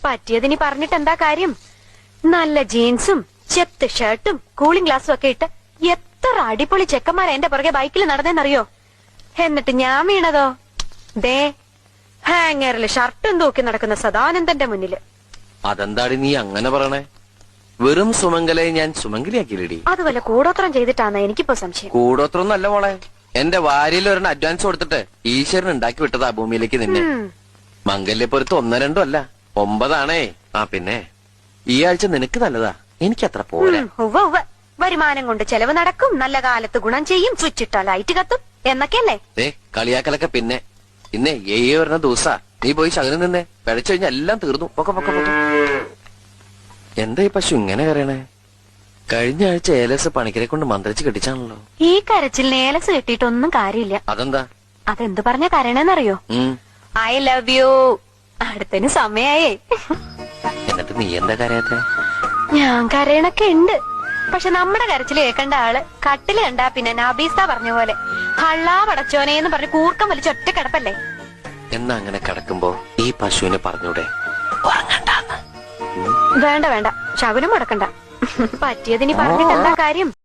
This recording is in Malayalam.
പറ്റിയതിനി പറഞ്ഞിട്ട് എന്താ കാര്യം? നല്ല ജീൻസും ചെത്ത് ഷർട്ടും കൂളിംഗ് ഗ്ലാസും ഒക്കെ ഇട്ട് എത്ര അടിപൊളി ചെക്കന്മാരാ എന്റെ പുറകെ ബൈക്കിൽ നടന്നേന്നറിയോ? എന്നിട്ട് ഞാൻ വീണതോ ദേ ഹാങ്ങറില് ഷർട്ടും തൂക്കി നടക്കുന്ന സദാനന്ദന്റെ മുന്നില്. അതെന്താടി നീ അങ്ങനെ പറയണേ? വെറും സുമംഗലയെ ഞാൻ സുമംഗലിയാക്കിയില്ലടി. അത് വല്ല കൂടോത്രം ചെയ്തിട്ടാണ് എനിക്കിപ്പോ സംശയം. കൂടോത്രം നല്ല മോളെ. എന്റെ വാരിയിൽ ഒരെണ്ണം അഡ്വാൻസ് കൊടുത്തിട്ട് ഈശ്വരൻ ഉണ്ടാക്കി വിട്ടതാ ഭൂമിയിലേക്ക് നിന്നെ. മംഗല്യപ്പുറത്ത് 1 2 അല്ല 9 ആ പിന്നെ ഈ ആഴ്ച നിനക്ക് നല്ലതാ, എനിക്കത്ര പോരാ. വരുമാനം കൊണ്ട് ചെലവ് നടക്കും, നല്ല കാലത്ത് ഗുണം ചെയ്യും, സ്വിച്ച് ഇട്ടാ ലൈറ്റ് കത്തും എന്നൊക്കെയല്ലേ? കളിയാക്കലൊക്കെ പിന്നെ. ഇന്നേ വരുന്ന ദിവസാ. നീ പോയി ശകലം നിന്നേ, പിഴച്ചു കഴിഞ്ഞാൽ എല്ലാം തീർന്നു. പൊക്ക പൊക്ക പൊക്ക. എന്താ ഈ പശു ഇങ്ങനെ കരയണേ? കഴിഞ്ഞ ആഴ്ച ഏലസ് പണിക്കരെ കൊണ്ട് മന്ത്രിച്ച് കെട്ടിച്ചാണല്ലോ. ഈ കരച്ചിലിന് ഏലസ് കെട്ടിയിട്ടൊന്നും കാര്യമില്ല. അതെന്താ? അതെന്ത് പറഞ്ഞ കരയണേന്നറിയോ? I love you. അടുത്തതിന് സമയായേ. എന്നിട്ട് നീ എന്താ കരയാത്തെ? ഞാൻ കരയണൊക്കെ ഉണ്ട്. പക്ഷെ നമ്മുടെ കരച്ചില് കേൾക്കേണ്ട ആള് കട്ടില് കണ്ടാ പിന്നെ നബീസ പറഞ്ഞ പോലെ ഹള്ളാ പടച്ചോനേന്ന് പറഞ്ഞ് കൂർക്കം വലിച്ച് ഒറ്റ കിടപ്പല്ലേ. എന്നാ അങ്ങനെ കിടക്കുമ്പോ ഈ പശുവിനെ പറഞ്ഞൂടെ ഉറങ്ങണ്ടാന്ന്? വേണ്ട വേണ്ട, ശകുനം മുടക്കണ്ട. പറ്റിയതിനി പറഞ്ഞിട്ട് എന്താ കാര്യം?